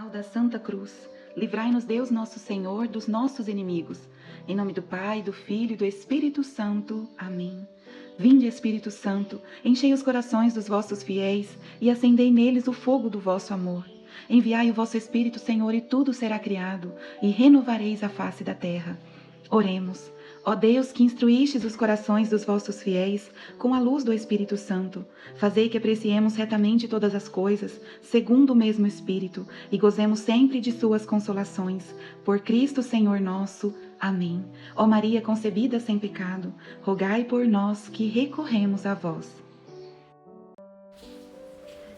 sinal da Santa Cruz, livrai-nos Deus nosso Senhor dos nossos inimigos. Em nome do Pai, do Filho e do Espírito Santo. Amém. Vinde, Espírito Santo, enchei os corações dos vossos fiéis e acendei neles o fogo do vosso amor. Enviai o vosso Espírito, Senhor, e tudo será criado, e renovareis a face da terra. Oremos. Ó Deus, que instruístes os corações dos vossos fiéis com a luz do Espírito Santo, fazei que apreciemos retamente todas as coisas, segundo o mesmo Espírito, e gozemos sempre de suas consolações. Por Cristo Senhor nosso. Amém. Ó Maria concebida sem pecado, rogai por nós que recorremos a vós.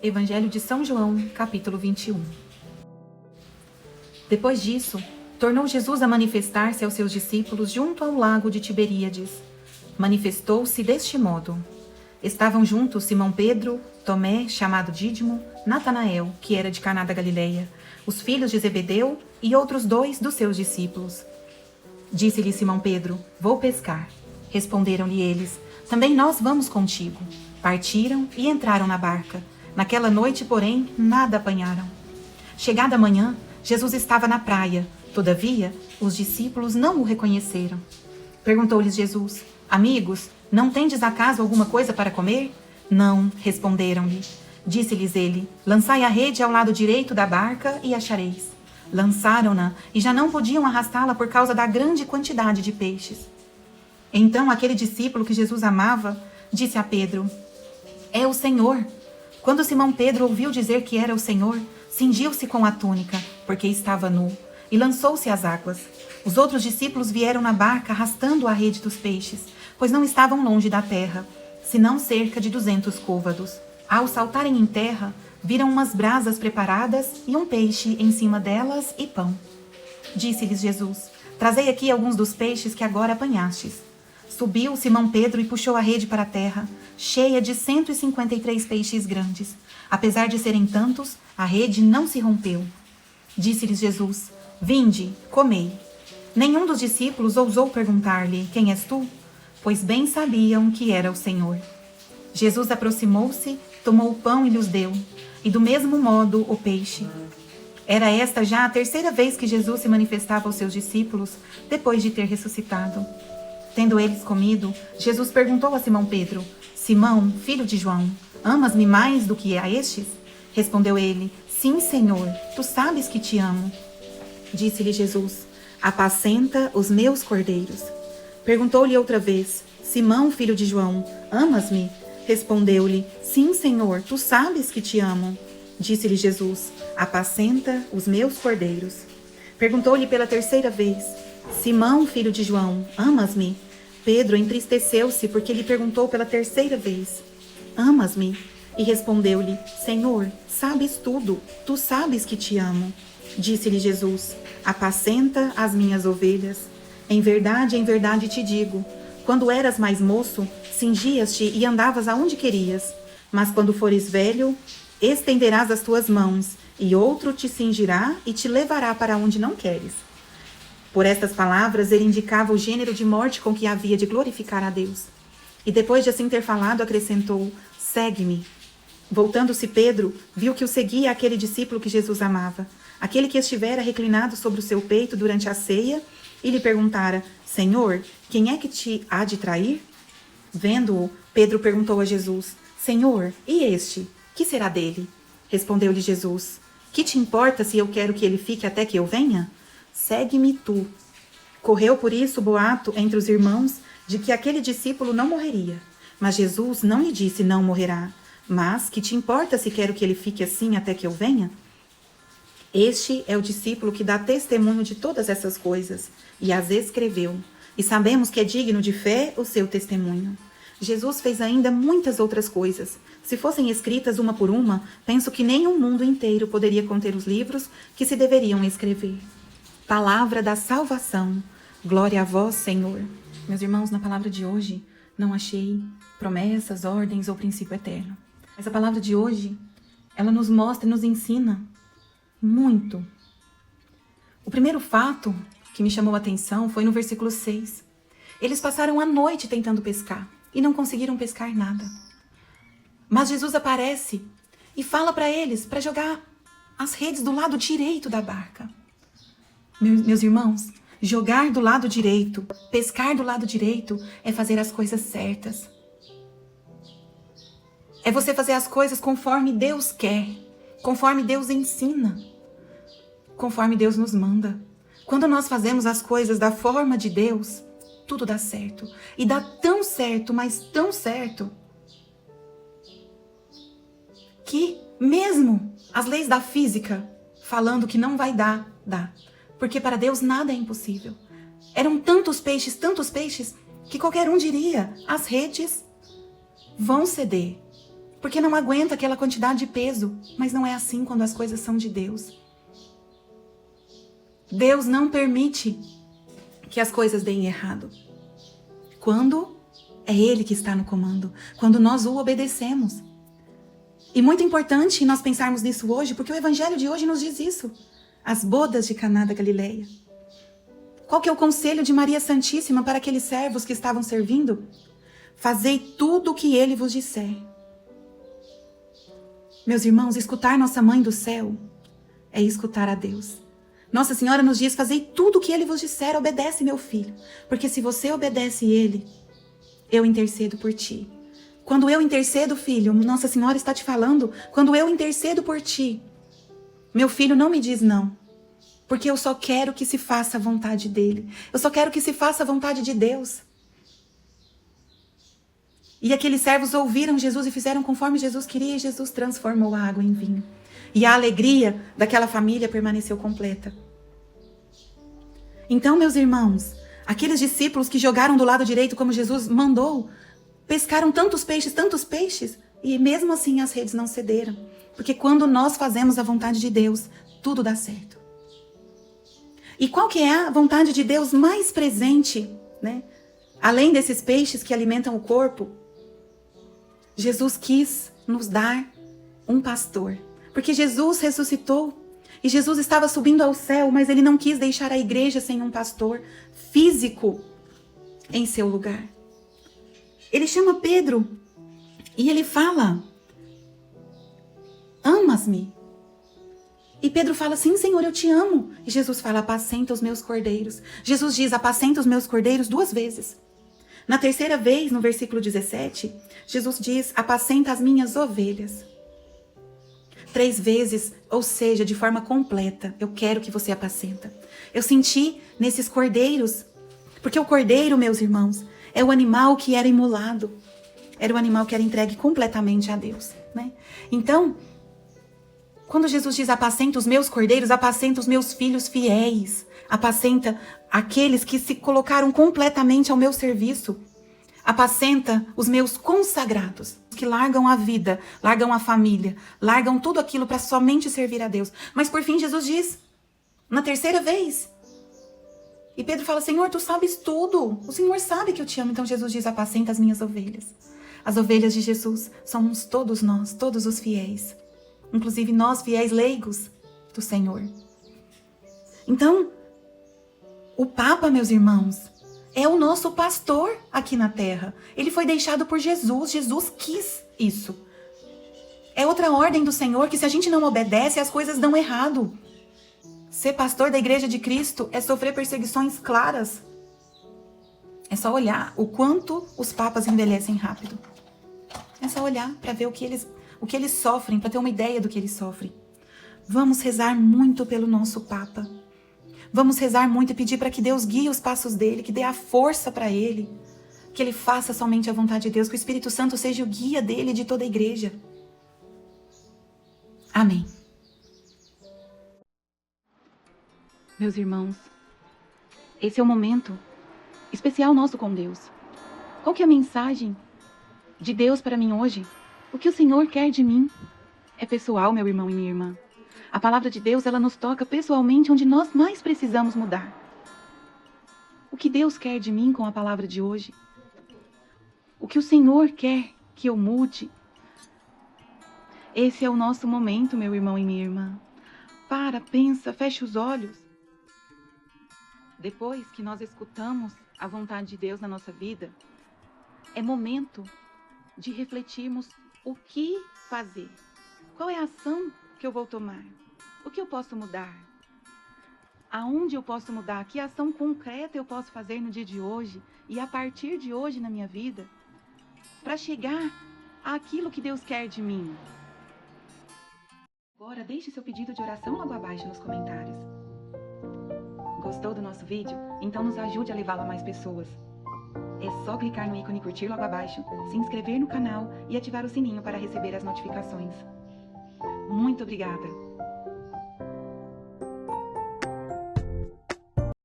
Evangelho de São João, capítulo 21. Depois disso, tornou Jesus a manifestar-se aos seus discípulos junto ao lago de Tiberíades. Manifestou-se deste modo. Estavam juntos Simão Pedro, Tomé, chamado Dídimo, Natanael, que era de Caná da Galileia, os filhos de Zebedeu e outros 2 dos seus discípulos. Disse-lhe Simão Pedro: Vou pescar. Responderam-lhe eles: Também nós vamos contigo. Partiram e entraram na barca. Naquela noite, porém, nada apanharam. Chegada a manhã, Jesus estava na praia. Todavia, os discípulos não o reconheceram. Perguntou-lhes Jesus: Amigos, não tendes acaso alguma coisa para comer? Não, responderam-lhe. Disse-lhes ele: Lançai a rede ao lado direito da barca e achareis. Lançaram-na e já não podiam arrastá-la por causa da grande quantidade de peixes. Então aquele discípulo que Jesus amava disse a Pedro: É o Senhor. Quando Simão Pedro ouviu dizer que era o Senhor, cingiu-se com a túnica, porque estava nu, e lançou-se às águas. Os outros discípulos vieram na barca arrastando a rede dos peixes, pois não estavam longe da terra, senão cerca de 200 côvados. Ao saltarem em terra, viram umas brasas preparadas e um peixe em cima delas e pão. Disse-lhes Jesus: Trazei aqui alguns dos peixes que agora apanhastes. Subiu Simão Pedro e puxou a rede para a terra, cheia de 153 peixes grandes. Apesar de serem tantos, a rede não se rompeu. Disse-lhes Jesus: Vinde, comei. Nenhum dos discípulos ousou perguntar-lhe: Quem és tu? Pois bem sabiam que era o Senhor. Jesus aproximou-se, tomou o pão e lhes deu, e do mesmo modo o peixe. Era esta já a 3ª vez que Jesus se manifestava aos seus discípulos, depois de ter ressuscitado. Tendo eles comido, Jesus perguntou a Simão Pedro: Simão, filho de João, amas-me mais do que a estes? Respondeu ele: Sim, Senhor, tu sabes que te amo. Disse-lhe Jesus: Apacenta os meus cordeiros. Perguntou-lhe outra vez: Simão, filho de João, amas-me? Respondeu-lhe: Sim, Senhor, tu sabes que te amo. Disse-lhe Jesus: Apacenta os meus cordeiros. Perguntou-lhe pela 3ª vez: Simão, filho de João, amas-me? Pedro entristeceu-se porque lhe perguntou pela 3ª vez: Amas-me? E respondeu-lhe: Senhor, sabes tudo, tu sabes que te amo. Disse-lhe Jesus: Apacenta as minhas ovelhas. Em verdade te digo, quando eras mais moço, cingias-te e andavas aonde querias. Mas quando fores velho, estenderás as tuas mãos, e outro te cingirá e te levará para onde não queres. Por estas palavras, ele indicava o gênero de morte com que havia de glorificar a Deus. E depois de assim ter falado, acrescentou: Segue-me. Voltando-se Pedro, viu que o seguia aquele discípulo que Jesus amava, aquele que estivera reclinado sobre o seu peito durante a ceia, e lhe perguntara: Senhor, quem é que te há de trair? Vendo-o, Pedro perguntou a Jesus: Senhor, e este? Que será dele? Respondeu-lhe Jesus: Que te importa se eu quero que ele fique até que eu venha? Segue-me tu. Correu por isso o boato entre os irmãos de que aquele discípulo não morreria. Mas Jesus não lhe disse: não morrerá. Mas que te importa se quero que ele fique assim até que eu venha? Este é o discípulo que dá testemunho de todas essas coisas e as escreveu. E sabemos que é digno de fé o seu testemunho. Jesus fez ainda muitas outras coisas. Se fossem escritas uma por uma, penso que nem o mundo inteiro poderia conter os livros que se deveriam escrever. Palavra da salvação. Glória a vós, Senhor. Meus irmãos, na palavra de hoje, não achei promessas, ordens ou princípio eterno. Mas a palavra de hoje, ela nos mostra e nos ensina muito. O primeiro fato que me chamou a atenção foi no versículo 6. Eles passaram a noite tentando pescar e não conseguiram pescar nada. Mas Jesus aparece e fala para eles para jogar as redes do lado direito da barca. Meus irmãos, jogar do lado direito, pescar do lado direito é fazer as coisas certas. É você fazer as coisas conforme Deus quer, conforme Deus ensina, conforme Deus nos manda. Quando nós fazemos as coisas da forma de Deus, tudo dá certo. E dá tão certo, mas tão certo, que mesmo as leis da física falando que não vai dar, dá. Porque para Deus nada é impossível. Eram tantos peixes, que qualquer um diria, as redes vão ceder. Porque não aguenta aquela quantidade de peso. Mas não é assim quando as coisas são de Deus. Deus não permite que as coisas deem errado. Quando é Ele que está no comando. Quando nós o obedecemos. E muito importante nós pensarmos nisso hoje, porque o Evangelho de hoje nos diz isso. As bodas de Caná da Galileia. Qual que é o conselho de Maria Santíssima para aqueles servos que estavam servindo? Fazei tudo o que Ele vos disser. Meus irmãos, escutar nossa Mãe do Céu é escutar a Deus. Nossa Senhora nos diz, fazei tudo o que Ele vos disser, obedece meu filho. Porque se você obedece Ele, eu intercedo por ti. Quando eu intercedo, filho, Nossa Senhora está te falando, quando eu intercedo por ti, meu filho não me diz não. Porque eu só quero que se faça a vontade dele. Eu só quero que se faça a vontade de Deus. E aqueles servos ouviram Jesus e fizeram conforme Jesus queria, e Jesus transformou a água em vinho. E a alegria daquela família permaneceu completa. Então, meus irmãos, aqueles discípulos que jogaram do lado direito como Jesus mandou, pescaram tantos peixes, e mesmo assim as redes não cederam. Porque quando nós fazemos a vontade de Deus, tudo dá certo. E qual que é a vontade de Deus mais presente, né? Além desses peixes que alimentam o corpo, Jesus quis nos dar um pastor. Porque Jesus ressuscitou e Jesus estava subindo ao céu, mas Ele não quis deixar a igreja sem um pastor físico em seu lugar. Ele chama Pedro e ele fala, amas-me? E Pedro fala, sim, Senhor, eu te amo. E Jesus fala, apacenta os meus cordeiros. Jesus diz, apacenta os meus cordeiros 2 vezes. Na terceira vez, no versículo 17, Jesus diz, apacenta as minhas ovelhas. 3 vezes, ou seja, de forma completa, eu quero que você apacenta. Eu senti nesses cordeiros, porque o cordeiro, meus irmãos, é o animal que era imolado. Era o animal que era entregue completamente a Deus, né? Então, quando Jesus diz apacenta os meus cordeiros, apacenta os meus filhos fiéis, apacenta aqueles que se colocaram completamente ao meu serviço, apacenta os meus consagrados, que largam a vida, largam a família, largam tudo aquilo para somente servir a Deus. Mas por fim Jesus diz, na terceira vez, e Pedro fala, Senhor, tu sabes tudo, o Senhor sabe que eu te amo. Então Jesus diz, apacenta as minhas ovelhas. As ovelhas de Jesus somos todos nós, todos os fiéis. Inclusive nós, fiéis leigos do Senhor. Então, o Papa, meus irmãos, é o nosso pastor aqui na terra. Ele foi deixado por Jesus. Jesus quis isso. É outra ordem do Senhor que se a gente não obedece, as coisas dão errado. Ser pastor da Igreja de Cristo é sofrer perseguições claras. É só olhar o quanto os papas envelhecem rápido. É só olhar para ver o que eles sofrem, para ter uma ideia do que eles sofrem. Vamos rezar muito pelo nosso Papa. Vamos rezar muito e pedir para que Deus guie os passos dele, que dê a força para ele, que ele faça somente a vontade de Deus, que o Espírito Santo seja o guia dele e de toda a igreja. Amém. Meus irmãos, esse é o momento especial nosso com Deus. Qual que é a mensagem de Deus para mim hoje? O que o Senhor quer de mim? É pessoal, meu irmão e minha irmã. A palavra de Deus, ela nos toca pessoalmente onde nós mais precisamos mudar. O que Deus quer de mim com a palavra de hoje? O que o Senhor quer que eu mude? Esse é o nosso momento, meu irmão e minha irmã. Para, pensa, feche os olhos. Depois que nós escutamos a vontade de Deus na nossa vida, é momento de refletirmos o que fazer. Qual é a ação que eu vou tomar? O que eu posso mudar? Aonde eu posso mudar? Que ação concreta eu posso fazer no dia de hoje e a partir de hoje na minha vida para chegar àquilo que Deus quer de mim? Agora deixe seu pedido de oração logo abaixo nos comentários. Gostou do nosso vídeo? Então nos ajude a levá-lo a mais pessoas. É só clicar no ícone curtir logo abaixo, se inscrever no canal e ativar o sininho para receber as notificações. Muito obrigada!